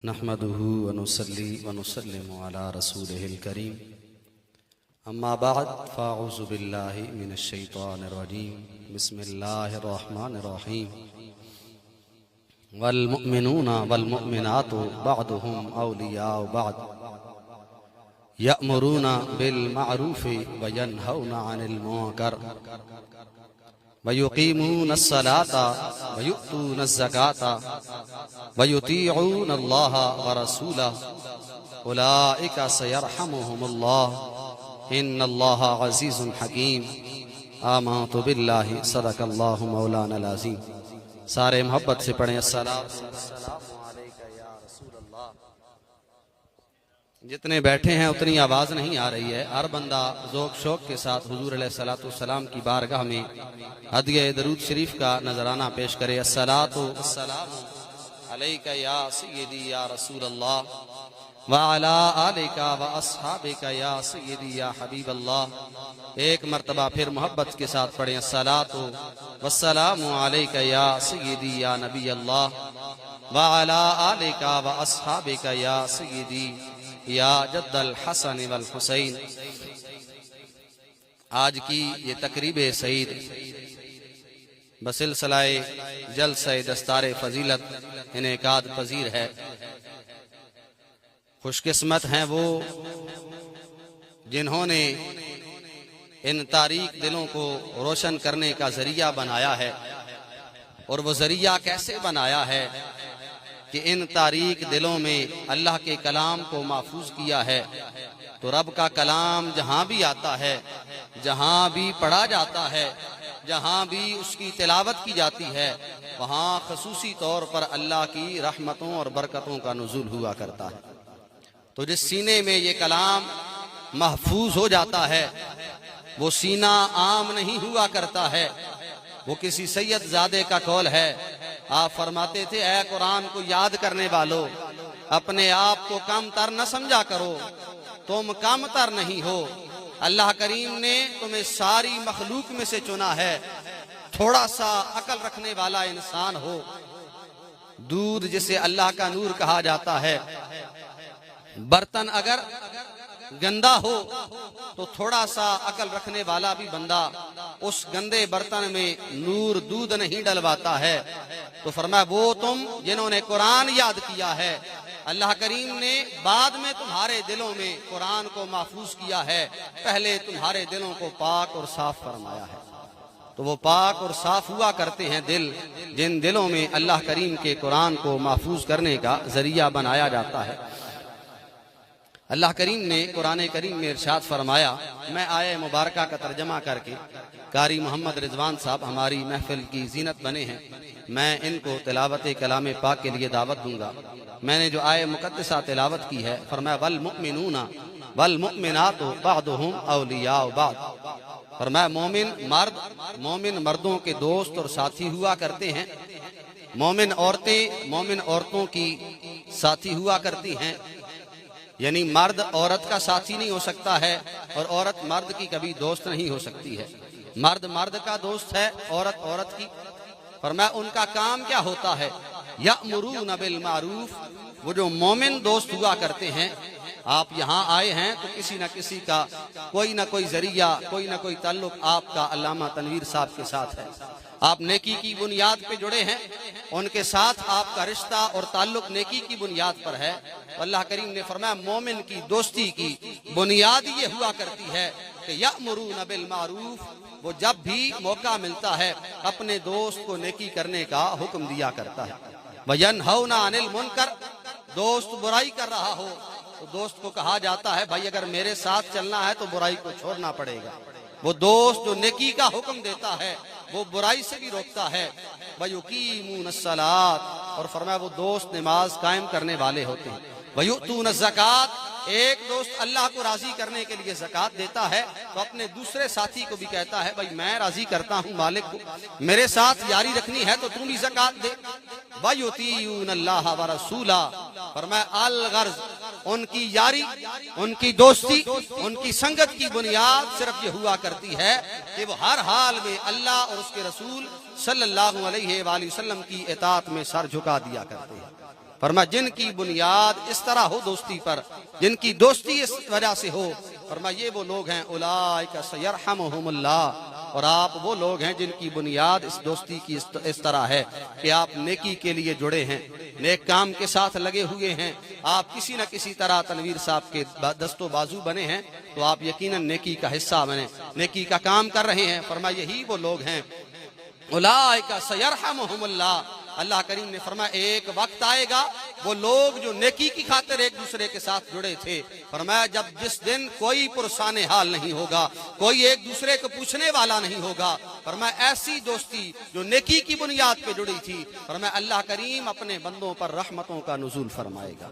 नहमदुहु व नुसल्ली व नुसल्लिमु अला रसूलिहिल करीम अम्मा बाद फ़अऊज़ु बिल्लाहि मिनश शैतानिर रजीम बिस्मिल्लाहिर रहमानिर रहीम वल मुमिनूना वल मुमिनातु बअदुहुम औलियाउ बअद यअमुरूना बिल मअरूफि व यनहौना अनिल मुनकर व युक़ीमूनस सलाता व युअतूनज़ ज़काता व युतीऊन अल्लाह व रसूलहु उलाइका सयरहमुहुमुल्लाह इन्नल्लाह अज़ीज़ुन हकीम आमन्तु बिल्लाहि सदक़ल्लाहु मौलाना अज़ीम। सारे मोहब्बत से पढ़ें अस्सलातु वस्सलामु अलैका या रसूलल्लाह। जितने बैठे हैं उतनी आवाज़ नहीं आ रही है। हर बंदा ज़ौक़ शौक़ के साथ हुज़ूर अलैहिस्सलातु वस्सलाम की बारगाह में हदिया दरूद शरीफ का नजराना पेश करे। अस्सलातु वस्सलामु अलैका या सय्यदी या रसूलल्लाह व अला आलिका व अस्हाबिका या सय्यदी या हबीबल्लाह। एक मर्तबा फिर मोहब्बत के साथ पढ़ें अस्सलातु वस्सलामु अलैका या सय्यदी या नबी अल्लाह व अला आलिका व अस्हाबिका या सय्यदी या जद्दल हसन वल हुसैन। आज की ये तकरीब सईद बसिलसिलाए जलसे दस्तारे फजीलत इनेकाद पजीर है। खुशकिस्मत हैं वो जिन्होंने इन तारीक दिलों को रोशन करने का जरिया बनाया है। और वो जरिया कैसे बनाया है कि इन तारीक दिलों में अल्लाह के कलाम को महफूज किया है। तो रब का कलाम जहाँ भी आता है, जहाँ भी पढ़ा जाता है, जहाँ भी उसकी तिलावत की जाती है, वहाँ खसूसी तौर पर अल्लाह की रहमतों और बरकतों का नुज़ूल हुआ करता है। तो जिस सीने में ये कलाम महफूज हो जाता है वो सीना आम नहीं हुआ करता है। वो किसी सैयद ज़ादे का कौल है। आप फरमाते थे, ऐ कुरान को याद करने वालों, अपने आप को कम तर न समझा करो, तुम कम तर नहीं हो। अल्लाह करीम ने तुम्हें सारी मखलूक में से चुना है। थोड़ा सा अकल रखने वाला इंसान हो। दूध जिसे अल्लाह का नूर कहा जाता है, बर्तन अगर गंदा हो तो थोड़ा सा अकल रखने वाला भी बंदा उस गंदे बर्तन में नूर दूध नहीं डलवाता है। तो फरमाया, वो तुम जिन्होंने कुरान याद किया है, अल्लाह करीम ने बाद में तुम्हारे दिलों में कुरान को महफूज किया है, पहले तुम्हारे दिलों को पाक और साफ फरमाया है। तो वो पाक और साफ हुआ करते हैं दिल, जिन दिलों में अल्लाह करीम के कुरान को महफूज करने का जरिया बनाया जाता है। अल्लाह करीम ने कुरान करीम में इरशाद फरमाया, मैं आया मुबारका का तर्जमा करके, कारी मोहम्मद रिजवान साहब हमारी महफिल की जीनत बने हैं, मैं इनको तिलावत कलाम पाक के लिए दावत दूंगा। मैंने जो आय मुकद्दसा तिलावत की है, फरमाया वल मुमिनूना वल मुमिनातु बअदुहुम औलियाउ बअद। फरमाया मोमिन मर्दों के दोस्त और साथी हुआ करते हैं, मोमिन औरतें मोमिन औरतों की साथी हुआ करती हैं। यानी मर्द औरत का साथी नहीं हो सकता है और औरत मर्द की कभी दोस्त नहीं हो सकती है। मर्द मर्द का दोस्त है, औरत औरत की। फरमाया उनका काम क्या होता है, यअमुरूना बिल मारूफ। वो जो मोमिन दोस्त हुआ करते हैं, आप यहाँ आए हैं तो किसी न किसी का कोई ना कोई जरिया, कोई ना कोई ताल्लुक आपका अल्लामा तनवीर साहब के साथ है। आप नेकी की बुनियाद पे जुड़े हैं, उनके साथ आपका रिश्ता और ताल्लुक नेकी की बुनियाद पर है। तो अल्लाह करीम ने फरमाया मोमिन की दोस्ती की बुनियाद ये हुआ करती है कि यअमुरूना बिल मारूफ। वो जब भी मौका मिलता है अपने दोस्त को नेकी करने का हुक्म दिया करता है। वयनहौना अनिल मुनकर, दोस्त बुराई कर रहा हो तो दोस्त को कहा जाता है, भाई अगर मेरे साथ चलना है तो बुराई को छोड़ना पड़ेगा। वो दोस्त जो नेकी का हुक्म देता है वो बुराई से भी रोकता है। वयुकीमूनस सलात, और फरमाया वो दोस्त नमाज कायम करने वाले होते हैं। वयुतूनज़ ज़कात, एक दोस्त अल्लाह को राजी करने के लिए ज़कात देता है तो अपने दूसरे साथी को भी कहता है, भाई मैं राजी करता हूँ मालिक को, मेरे साथ यारी रखनी है तो तुम भी ज़कात दे। वयुतीऊन अल्लाह व रसूला, फरमाया अल गर्ज, उनकी यारी, उनकी दोस्ती, उनकी संगत की बुनियाद सिर्फ ये हुआ करती है कि वो हर हाल में अल्लाह और उसके रसूल सल्लल्लाहु अलैहि वसल्लम की इताअत में सर झुका दिया करते हैं। फरमाया जिनकी बुनियाद इस तरह हो दोस्ती पर, जिनकी दोस्ती इस वजह से हो, फरमाया ये वो लोग हैं उलाइका सयरहमुहुमुल्लाह, और आप वो लोग हैं जिनकी बुनियाद इस दोस्ती की इस तरह है कि आप नेकी के लिए जुड़े हैं, नेक काम के साथ लगे हुए हैं, आप किसी न किसी तरह तनवीर साहब के दस्तो बाजू बने हैं, तो आप यकीनन नेकी का हिस्सा बने, नेकी का काम कर रहे हैं। फरमाया यही वो लोग हैं उलाइका सयरहमुहुमुल्लाह। अल्लाह करीम ने फरमाया एक वक्त आएगा वो लोग जो नेकी की खातिर एक दूसरे के साथ जुड़े थे, फरमाया जब जिस दिन कोई पुरसाने हाल नहीं होगा, कोई एक दूसरे को पूछने वाला नहीं होगा, फरमाया ऐसी दोस्ती जो नेकी की बुनियाद पे जुड़ी थी, फरमाया अल्लाह करीम अपने बंदों पर रहमतों का नुज़ूल फरमाएगा।